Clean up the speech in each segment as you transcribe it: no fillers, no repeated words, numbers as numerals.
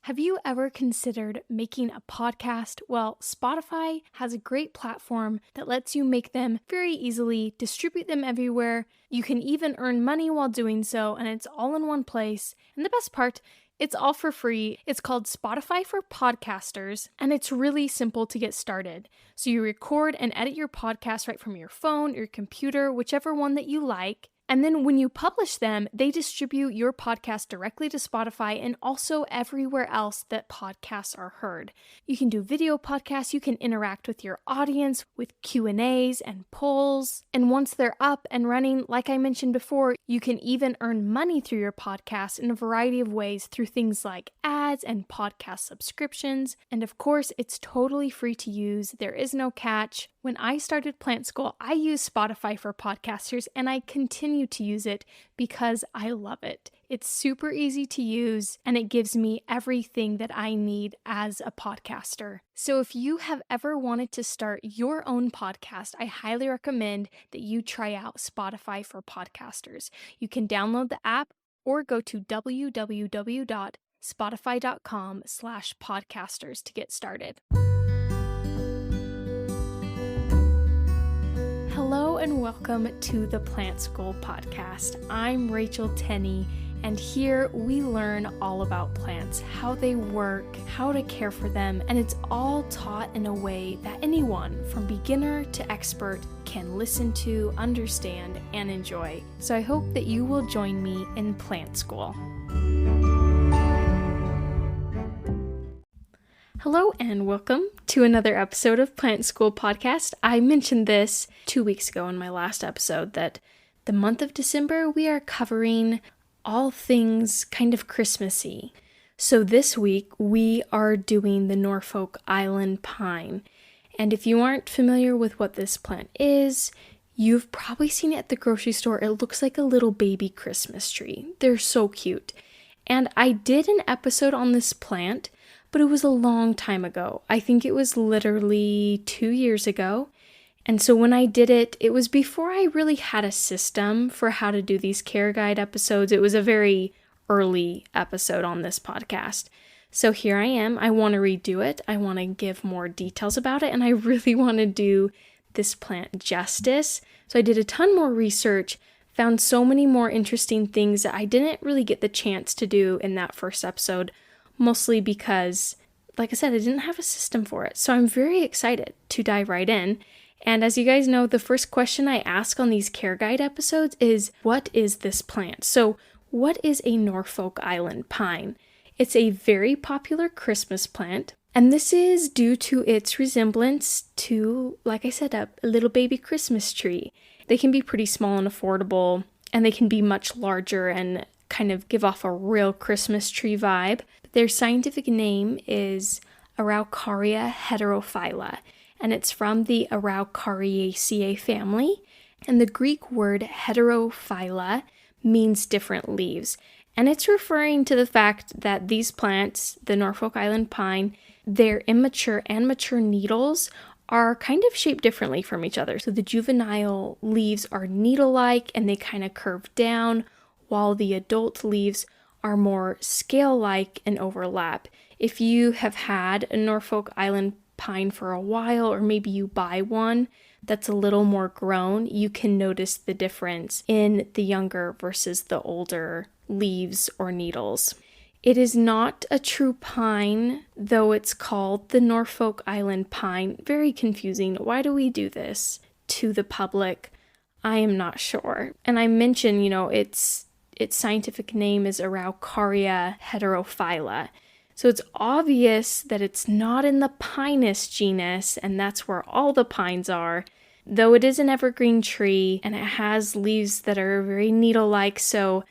Have you ever considered making a podcast? Well, Spotify has a great platform that lets you make them very easily, distribute them everywhere. You can even earn money while doing so, and it's all in one place. And the best part, it's all for free. It's called Spotify for Podcasters, and it's really simple to get started. So you record and edit your podcast right from your phone, your computer, whichever one that you like. And then when you publish them, they distribute your podcast directly to Spotify and also everywhere else that podcasts are heard. You can do video podcasts, you can interact with your audience with Q&As and polls. And once they're up and running, like I mentioned before, you can even earn money through your podcast in a variety of ways through things like ads and podcast subscriptions. And of course, it's totally free to use. There is no catch. When I started Plant School, I used Spotify for Podcasters, and I continue to use it because I love it. It's super easy to use, and it gives me everything that I need as a podcaster. So if you have ever wanted to start your own podcast, I highly recommend that you try out Spotify for Podcasters. You can download the app or go to www.spotify.com/podcasters to get started. Hello and welcome to the Plant School podcast. I'm Rachel Tenney, and here we learn all about plants, how they work, how to care for them, and it's all taught in a way that anyone from beginner to expert can listen to, understand, and enjoy. So I hope that you will join me in Plant School. Hello and welcome to another episode of Plant School Podcast. I mentioned this 2 weeks ago in my last episode that the month of December we are covering all things kind of Christmassy. So this week we are doing the Norfolk Island Pine. And if you aren't familiar with what this plant is, you've probably seen it at the grocery store. It looks like a little baby Christmas tree. They're so cute. And I did an episode on this plant, but it was a long time ago. I think it was literally 2 years ago. And so when I did it, it was before I really had a system for how to do these care guide episodes. It was a very early episode on this podcast. So here I am. I want to redo it. I want to give more details about it. And I really want to do this plant justice. So I did a ton more research, found so many more interesting things that I didn't really get the chance to do in that first episode. Mostly because, like I said, I didn't have a system for it. So I'm very excited to dive right in. And as you guys know, the first question I ask on these care guide episodes is, what is this plant? So what is a Norfolk Island pine? It's a very popular Christmas plant. And this is due to its resemblance to, like I said, a little baby Christmas tree. They can be pretty small and affordable, and they can be much larger and kind of give off a real Christmas tree vibe. Their scientific name is Araucaria heterophylla, and it's from the Araucariaceae family. And the Greek word heterophylla means different leaves. And it's referring to the fact that these plants, the Norfolk Island pine, their immature and mature needles are kind of shaped differently from each other. So the juvenile leaves are needle-like and they kind of curve down, while the adult leaves are more scale-like and overlap. If you have had a Norfolk Island pine for a while, or maybe you buy one that's a little more grown, you can notice the difference in the younger versus the older leaves or needles. It is not a true pine, though it's called the Norfolk Island pine. Very confusing. Why do we do this to the public? I am not sure. And I mentioned, its scientific name is Araucaria heterophylla. So it's obvious that it's not in the Pinus genus, and that's where all the pines are, though it is an evergreen tree, and it has leaves that are very needle-like, so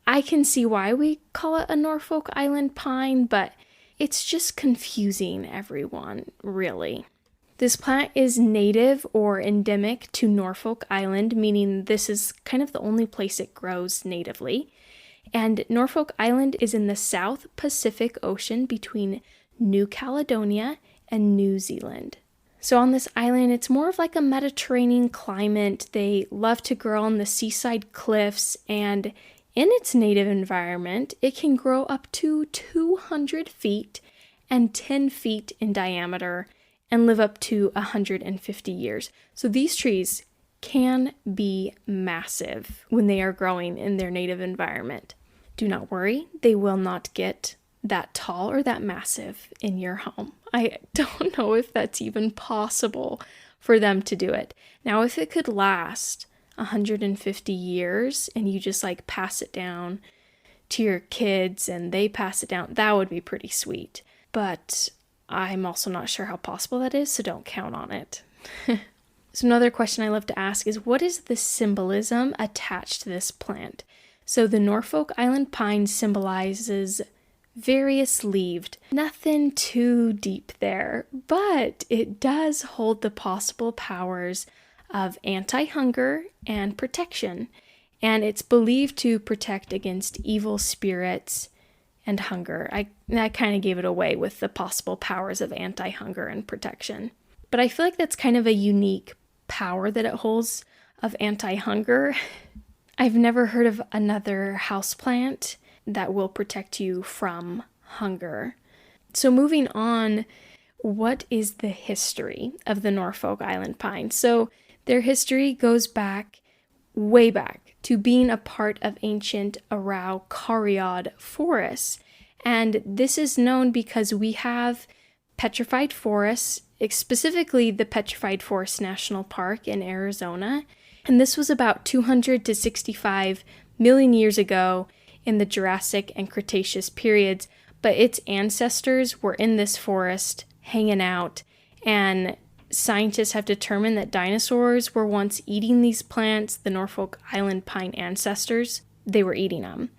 I can see why we call it a Norfolk Island pine, but it's just confusing everyone, really. This plant is native or endemic to Norfolk Island, meaning this is kind of the only place it grows natively. And Norfolk Island is in the South Pacific Ocean between New Caledonia and New Zealand. So on this island, it's more of like a Mediterranean climate. They love to grow on the seaside cliffs, and in its native environment, it can grow up to 200 feet and 10 feet in diameter and live up to 150 years. So these trees can be massive when they are growing in their native environment. Do not worry, they will not get that tall or that massive in your home. I don't know if that's even possible for them to do it. Now, if it could last 150 years and you just like pass it down to your kids and they pass it down, that would be pretty sweet. But I'm also not sure how possible that is, so don't count on it. So another question I love to ask is, what is the symbolism attached to this plant? So the Norfolk Island Pine symbolizes various-leaved. Nothing too deep there, but it does hold the possible powers of anti-hunger and protection. And it's believed to protect against evil spirits and hunger. I kind of gave it away with the possible powers of anti-hunger and protection. But I feel like that's kind of a unique power that it holds of anti-hunger. I've never heard of another houseplant that will protect you from hunger. So moving on, what is the history of the Norfolk Island Pine? So their history goes way back to being a part of ancient Araucariad forests. And this is known because we have petrified forests, specifically the Petrified Forest National Park in Arizona. And this was about 200 to 65 million years ago in the Jurassic and Cretaceous periods, but its ancestors were in this forest hanging out, and scientists have determined that dinosaurs were once eating these plants. The Norfolk Island Pine ancestors, they were eating them.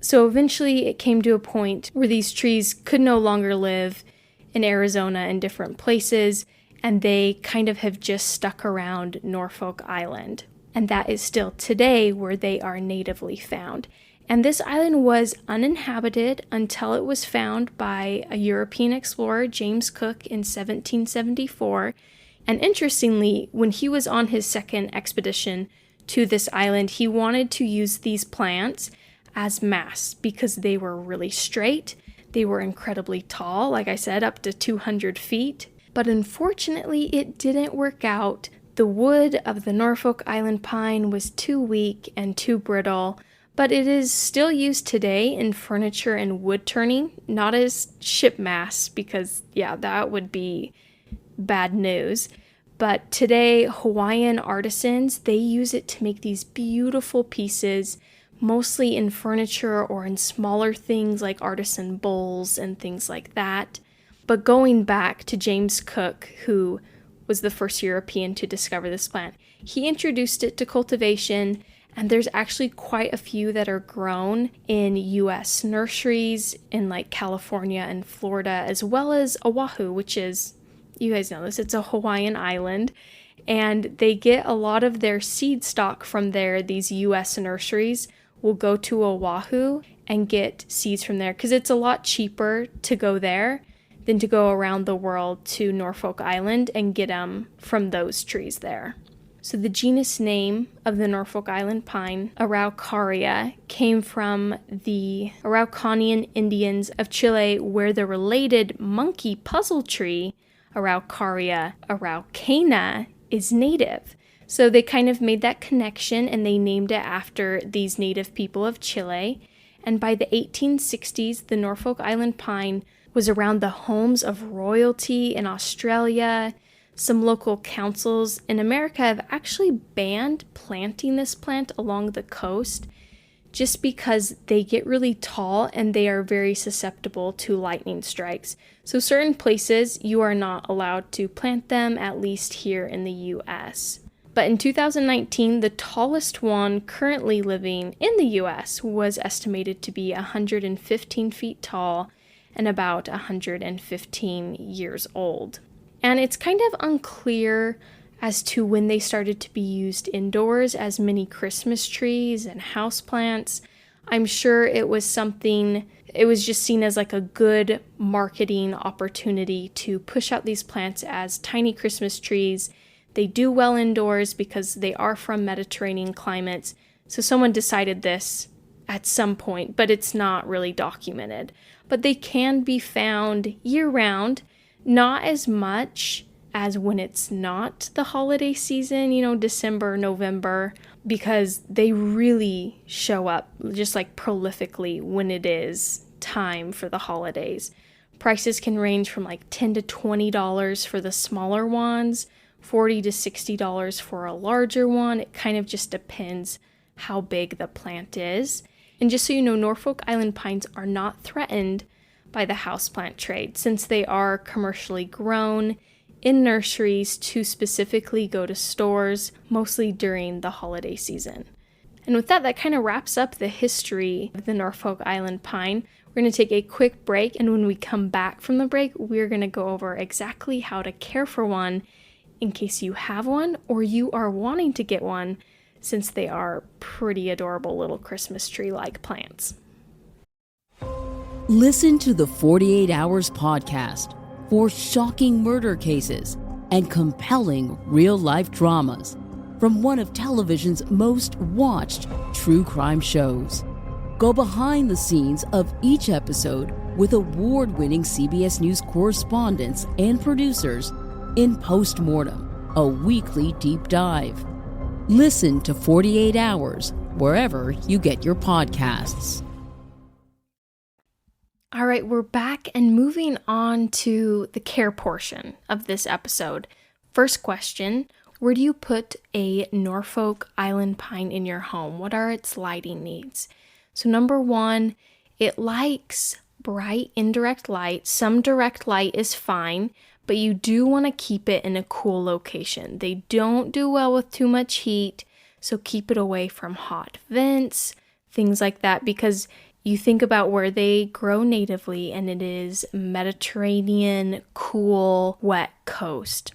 So eventually it came to a point where these trees could no longer live in Arizona in different places, and they kind of have just stuck around Norfolk Island. And that is still today where they are natively found. And this island was uninhabited until it was found by a European explorer, James Cook, in 1774. And interestingly, when he was on his second expedition to this island, he wanted to use these plants as masts because they were really straight. They were incredibly tall, like I said, up to 200 feet. But unfortunately, it didn't work out. The wood of the Norfolk Island pine was too weak and too brittle, but it is still used today in furniture and wood turning, not as ship masts, because that would be bad news. But today, Hawaiian artisans, they use it to make these beautiful pieces, mostly in furniture or in smaller things like artisan bowls and things like that. But going back to James Cook, who was the first European to discover this plant, he introduced it to cultivation, and there's actually quite a few that are grown in U.S. nurseries in like California and Florida, as well as Oahu, which is, you guys know this, it's a Hawaiian island, and they get a lot of their seed stock from there. These U.S. nurseries will go to Oahu and get seeds from there because it's a lot cheaper to go there than to go around the world to Norfolk Island and get them from those trees there. So the genus name of the Norfolk Island pine, Araucaria, came from the Araucanian Indians of Chile, where the related monkey puzzle tree, Araucaria araucana, is native. So they kind of made that connection and they named it after these native people of Chile. And by the 1860s, the Norfolk Island pine was around the homes of royalty in Australia. Some local councils in America have actually banned planting this plant along the coast just because they get really tall and they are very susceptible to lightning strikes. So certain places you are not allowed to plant them, at least here in the US. But in 2019, the tallest one currently living in the US was estimated to be 115 feet tall and about 115 years old. And it's kind of unclear as to when they started to be used indoors as mini Christmas trees and houseplants. I'm sure it was just seen as like a good marketing opportunity to push out these plants as tiny Christmas trees. They do well indoors because they are from Mediterranean climates. So someone decided this at some point, but it's not really documented. But they can be found year-round, not as much as when it's not the holiday season, December, November, because they really show up just like prolifically when it is time for the holidays. Prices can range from like $10 to $20 for the smaller ones, $40 to $60 for a larger one. It kind of just depends how big the plant is. And just so you know, Norfolk Island pines are not threatened by the houseplant trade since they are commercially grown in nurseries to specifically go to stores, mostly during the holiday season. And with that, that kind of wraps up the history of the Norfolk Island pine. We're going to take a quick break, and when we come back from the break, we're going to go over exactly how to care for one in case you have one or you are wanting to get one, since they are pretty adorable little Christmas tree-like plants. Listen to the 48 Hours podcast for shocking murder cases and compelling real-life dramas from one of television's most watched true crime shows. Go behind the scenes of each episode with award-winning CBS News correspondents and producers in Postmortem, a weekly deep dive. Listen to 48 Hours wherever you get your podcasts. All right, we're back and moving on to the care portion of this episode. First question, where do you put a Norfolk Island pine in your home? What are its lighting needs? So number one, it likes bright indirect light. Some direct light is fine, but you do want to keep it in a cool location. They don't do well with too much heat, so keep it away from hot vents, things like that, because you think about where they grow natively and it is Mediterranean, cool, wet coast.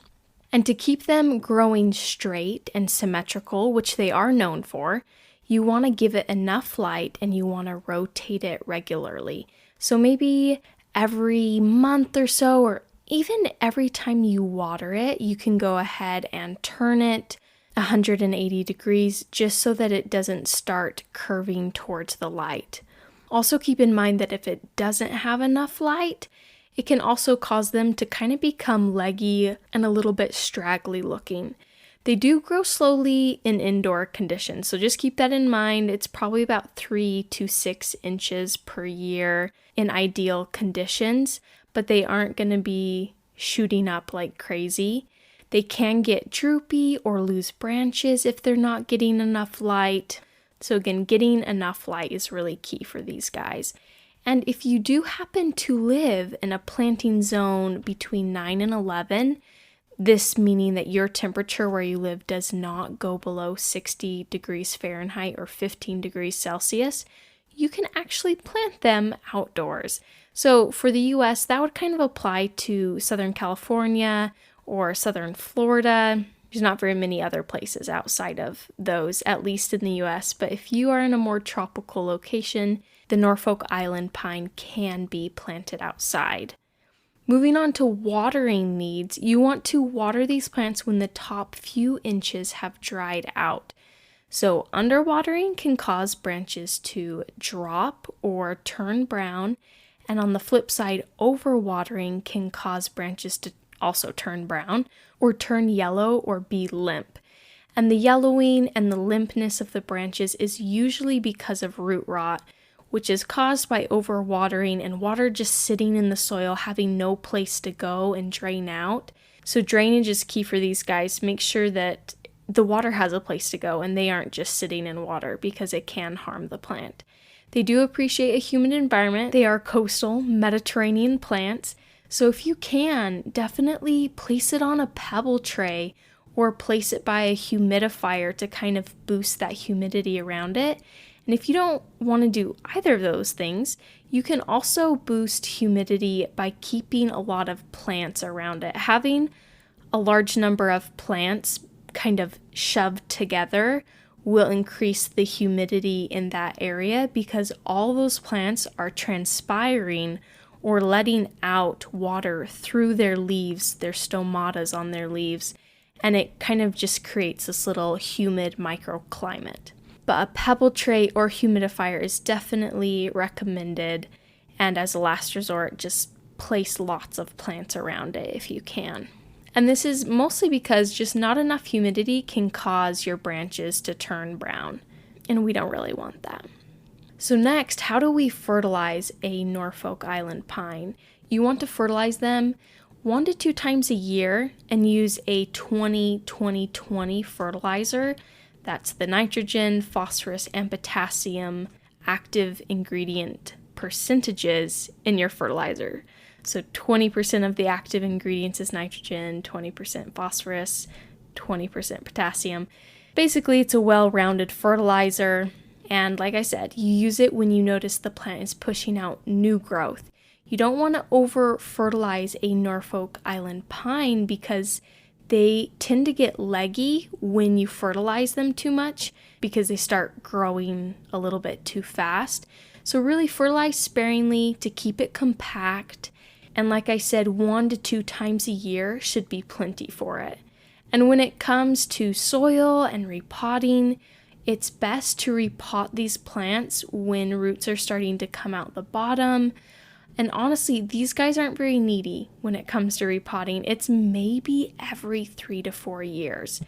And to keep them growing straight and symmetrical, which they are known for, you want to give it enough light and you want to rotate it regularly. So maybe every month or so, or even every time you water it, you can go ahead and turn it 180 degrees just so that it doesn't start curving towards the light. Also keep in mind that if it doesn't have enough light, it can also cause them to kind of become leggy and a little bit straggly looking. They do grow slowly in indoor conditions, so just keep that in mind. It's probably about 3 to 6 inches per year in ideal conditions, but they aren't going to be shooting up like crazy. They can get droopy or lose branches if they're not getting enough light. So again, getting enough light is really key for these guys. And if you do happen to live in a planting zone between 9 and 11, this meaning that your temperature where you live does not go below 60 degrees Fahrenheit or 15 degrees Celsius, you can actually plant them outdoors. So for the US, that would kind of apply to Southern California or Southern Florida. There's not very many other places outside of those, at least in the US. But if you are in a more tropical location, the Norfolk Island pine can be planted outside. Moving on to watering needs, you want to water these plants when the top few inches have dried out. So underwatering can cause branches to drop or turn brown, and on the flip side, overwatering can cause branches to also turn brown or turn yellow or be limp. And the yellowing and the limpness of the branches is usually because of root rot, which is caused by overwatering and water just sitting in the soil, having no place to go and drain out. So drainage is key for these guys. Make sure that the water has a place to go and they aren't just sitting in water because it can harm the plant. They do appreciate a humid environment. They are coastal Mediterranean plants. So if you can, definitely place it on a pebble tray or place it by a humidifier to kind of boost that humidity around it. And if you don't want to do either of those things, you can also boost humidity by keeping a lot of plants around it. Having a large number of plants kind of shoved together will increase the humidity in that area because all those plants are transpiring or letting out water through their leaves, their stomatas on their leaves, and it kind of just creates this little humid microclimate. but a pebble tray or humidifier is definitely recommended. And as a last resort, just place lots of plants around it if you can. And this is mostly because just not enough humidity can cause your branches to turn brown, and we don't really want that. So next, how do we fertilize a Norfolk Island pine? You want to fertilize them 1 to 2 times a year and use a 20-20-20 fertilizer. That's the nitrogen, phosphorus, and potassium active ingredient percentages in your fertilizer. So 20% of the active ingredients is nitrogen, 20% phosphorus, 20% potassium. Basically, it's a well-rounded fertilizer. And like I said, you use it when you notice the plant is pushing out new growth. You don't want to over-fertilize a Norfolk Island pine because they tend to get leggy when you fertilize them too much because they start growing a little bit too fast. So really fertilize sparingly to keep it compact. And like I said, 1 to 2 times a year should be plenty for it. And when it comes to soil and repotting, it's best to repot these plants when roots are starting to come out the bottom. And honestly, these guys aren't very needy when it comes to repotting. It's maybe every 3 to 4 years.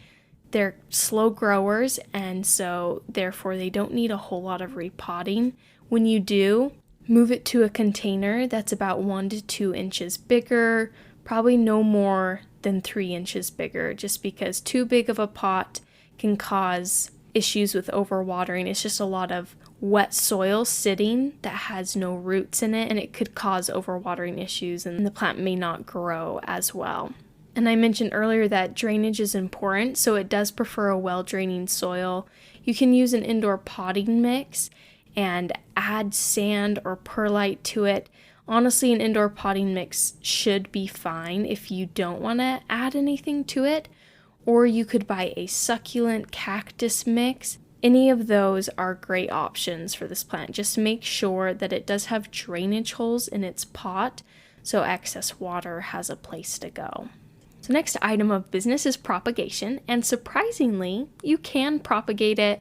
They're slow growers, and so therefore they don't need a whole lot of repotting. When you do, move it to a container that's about 1 to 2 inches bigger, probably no more than 3 inches bigger, just because too big of a pot can cause issues with overwatering. It's just a lot of wet soil sitting that has no roots in it, and it could cause overwatering issues, and the plant may not grow as well. And I mentioned earlier that drainage is important, so it does prefer a well-draining soil. You can use an indoor potting mix and add sand or perlite to it. Honestly, an indoor potting mix should be fine if you don't want to add anything to it, or you could buy a succulent cactus mix. Any of those are great options for this plant. Just make sure that it does have drainage holes in its pot so excess water has a place to go. So next item of business is propagation, and surprisingly, you can propagate it.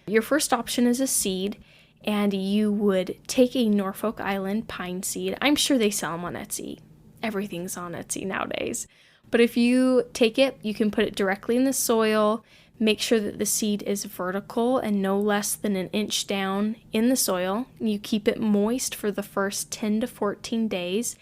Your first option is a seed, and you would take a Norfolk Island pine seed. I'm sure they sell them on Etsy. Everything's on Etsy nowadays. But if you take it, you can put it directly in the soil. Make sure that the seed is vertical and no less than 1 inch down in the soil. You keep it moist for the first 10 to 14 days,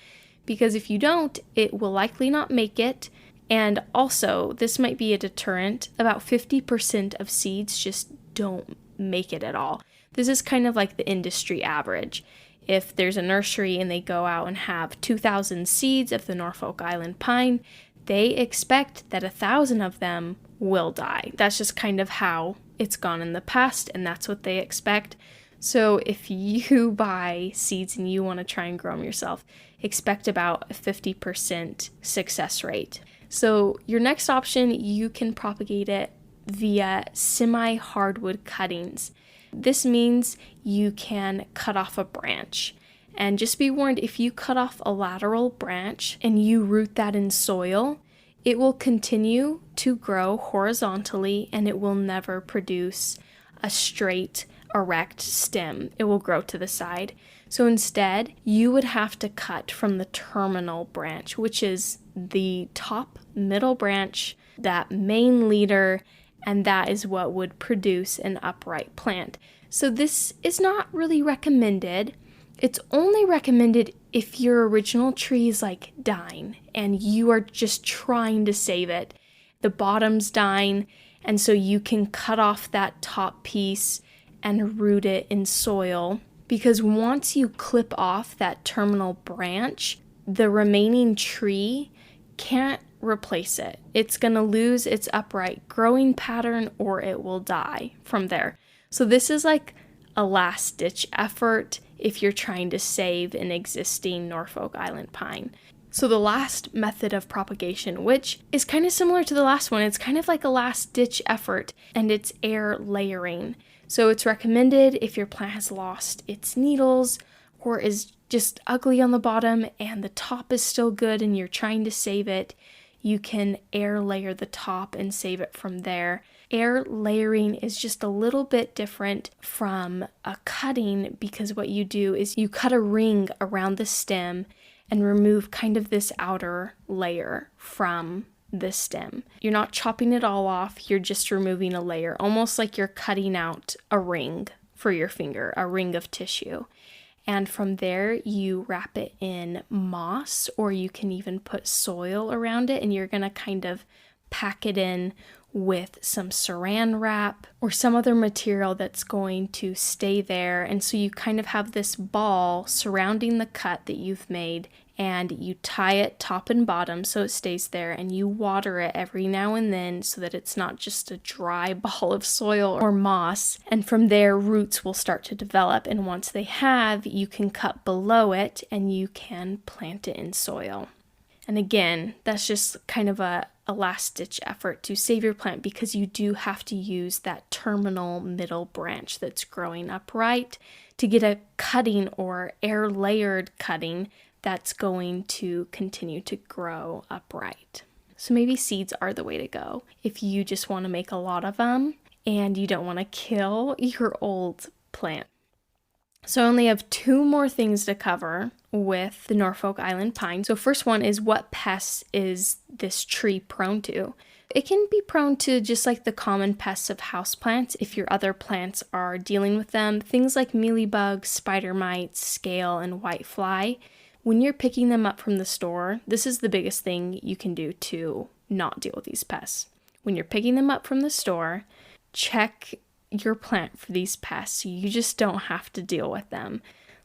because if you don't, it will likely not make it. And also, this might be a deterrent. About 50% of seeds just don't make it at all. This is kind of like the industry average. If there's a nursery and they go out and have 2,000 seeds of the Norfolk Island pine, they expect that 1,000 of them will die. That's just kind of how it's gone in the past, and that's what they expect. So if you buy seeds and you want to try and grow them yourself, expect about a 50% success rate. So your next option, you can propagate it via semi-hardwood cuttings. This means you can cut off a branch. And just be warned, if you cut off a lateral branch and you root that in soil, it will continue to grow horizontally and it will never produce a straight, erect stem. It will grow to the side. So instead, you would have to cut from the terminal branch, which is the top middle branch, that main leader, and that is what would produce an upright plant. So this is not really recommended. It's only recommended if your original tree is like dying and you are just trying to save it. The bottom's dying, and so you can cut off that top piece and root it in soil, because once you clip off that terminal branch, the remaining tree can't replace it. It's going to lose its upright growing pattern or it will die from there. So this is like a last-ditch effort if you're trying to save an existing Norfolk Island pine. So the last method of propagation, which is kind of similar to the last one, it's kind of like a last-ditch effort, and it's air layering. So it's recommended if your plant has lost its needles or is just ugly on the bottom and the top is still good and you're trying to save it, you can air layer the top and save it from there. Air layering is just a little bit different from a cutting because what you do is you cut a ring around the stem and remove kind of this outer layer from the stem. You're not chopping it all off, you're just removing a layer, almost like you're cutting out a ring for your finger, a ring of tissue. And from there, you wrap it in moss, or you can even put soil around it, and you're going to kind of pack it in with some saran wrap or some other material that's going to stay there. And so you kind of have this ball surrounding the cut that you've made, and you tie it top and bottom so it stays there, and you water it every now and then so that it's not just a dry ball of soil or moss. And from there, roots will start to develop, and once they have, you can cut below it and you can plant it in soil. And again, that's just kind of a last-ditch effort to save your plant, because you do have to use that terminal middle branch that's growing upright to get a cutting or air-layered cutting that's going to continue to grow upright. So maybe seeds are the way to go if you just want to make a lot of them and you don't want to kill your old plant. So I only have 2 more things to cover with the Norfolk Island Pine. So first one is, what pests is this tree prone to? It can be prone to just like the common pests of houseplants if your other plants are dealing with them. Things like mealybugs, spider mites, scale, and whitefly. When you're picking them up from the store, this is the biggest thing you can do to not deal with these pests. When you're picking them up from the store, check your plant for these pests so you just don't have to deal with them.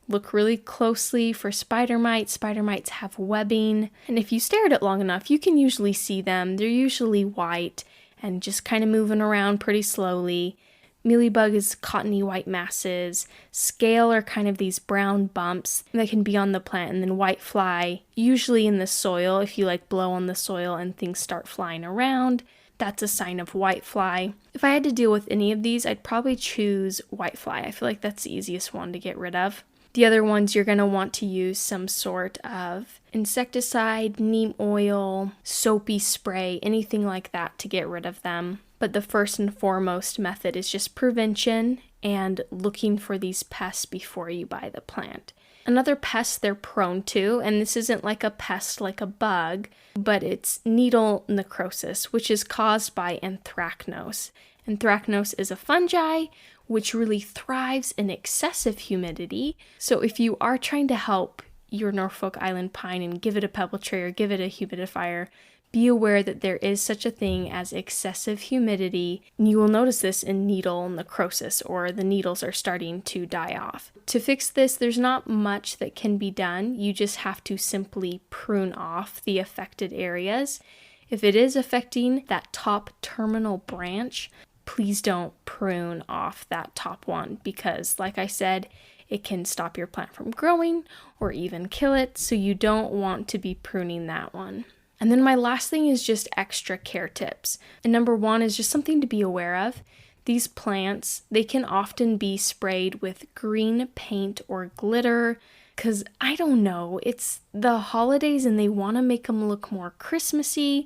Look really closely for spider mites. Spider mites have webbing, and if you stare at it long enough, you can usually see them. They're usually white and just kind of moving around pretty slowly. Mealybug is cottony white masses. Scale are kind of these brown bumps that can be on the plant, and then whitefly, usually in the soil. If you like blow on the soil and things start flying around, that's a sign of whitefly. If I had to deal with any of these, I'd probably choose whitefly. I feel like that's the easiest one to get rid of. The other ones, you're going to want to use some sort of insecticide, neem oil, soapy spray, anything like that to get rid of them. But the first and foremost method is just prevention and looking for these pests before you buy the plant. Another pest they're prone to, and this isn't like a pest like a bug, but it's needle necrosis, which is caused by anthracnose. Anthracnose is a fungi which really thrives in excessive humidity. So if you are trying to help your Norfolk Island pine and give it a pebble tray or give it a humidifier, be aware that there is such a thing as excessive humidity, and you will notice this in needle necrosis, or the needles are starting to die off. To fix this, there's not much that can be done. You just have to simply prune off the affected areas. If it is affecting that top terminal branch, please don't prune off that top one, because like I said, it can stop your plant from growing or even kill it, so you don't want to be pruning that one. And then my last thing is just extra care tips. And number 1 is just something to be aware of. These plants, they can often be sprayed with green paint or glitter, because I don't know, it's the holidays and they want to make them look more Christmassy,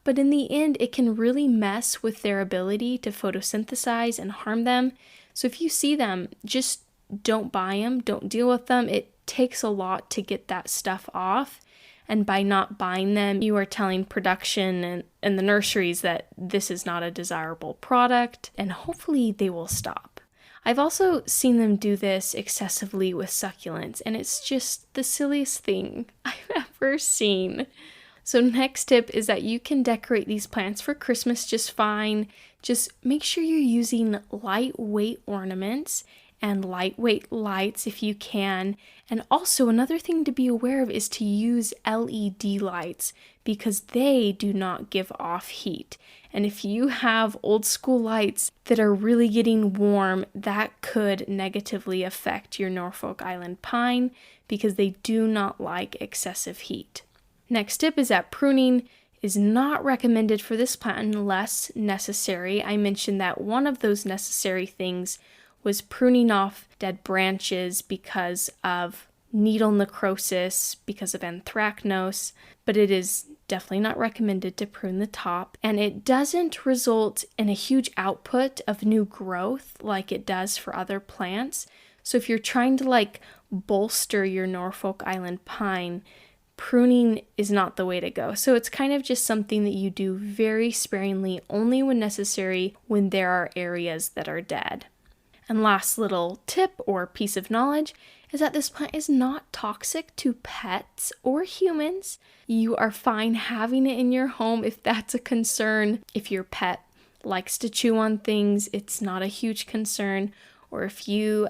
but in the end, it can really mess with their ability to photosynthesize and harm them. So if you see them, just don't buy them, don't deal with them. It takes a lot to get that stuff off. And by not buying them, you are telling production and the nurseries that this is not a desirable product, and hopefully they will stop. I've also seen them do this excessively with succulents, and it's just the silliest thing I've ever seen. So next tip is that you can decorate these plants for Christmas just fine. Just make sure you're using lightweight ornaments and lightweight lights if you can. And also another thing to be aware of is to use LED lights, because they do not give off heat. And if you have old school lights that are really getting warm, that could negatively affect your Norfolk Island pine, because they do not like excessive heat. Next tip is that pruning is not recommended for this plant unless necessary. I mentioned that one of those necessary things was pruning off dead branches because of needle necrosis, because of anthracnose, but it is definitely not recommended to prune the top, and it doesn't result in a huge output of new growth like it does for other plants. So if you're trying to bolster your Norfolk Island pine, pruning is not the way to go. So it's kind of just something that you do very sparingly, only when necessary, when there are areas that are dead. And last little tip or piece of knowledge is that this plant is not toxic to pets or humans. You are fine having it in your home if that's a concern. If your pet likes to chew on things, it's not a huge concern. Or if you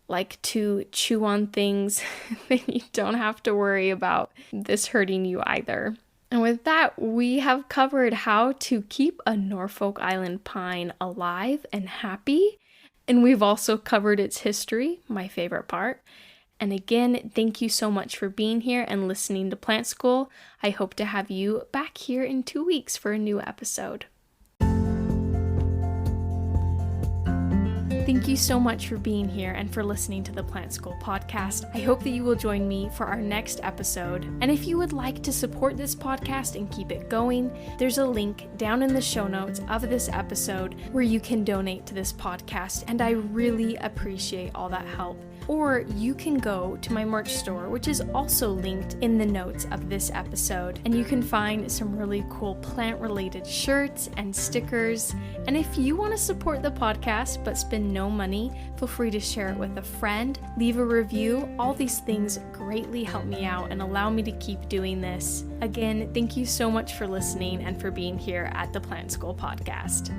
like to chew on things, then you don't have to worry about this hurting you either. And with that, we have covered how to keep a Norfolk Island pine alive and happy. And we've also covered its history, my favorite part. And again, thank you so much for being here and listening to Plant School. I hope to have you back here in 2 weeks for a new episode. Thank you so much for being here and for listening to the Plant School podcast. I hope that you will join me for our next episode. And if you would like to support this podcast and keep it going, there's a link down in the show notes of this episode where you can donate to this podcast. And I really appreciate all that help. Or you can go to my merch store, which is also linked in the notes of this episode. And you can find some really cool plant-related shirts and stickers. And if you want to support the podcast but spend no money, feel free to share it with a friend, leave a review. All these things greatly help me out and allow me to keep doing this. Again, thank you so much for listening and for being here at the Plant School podcast.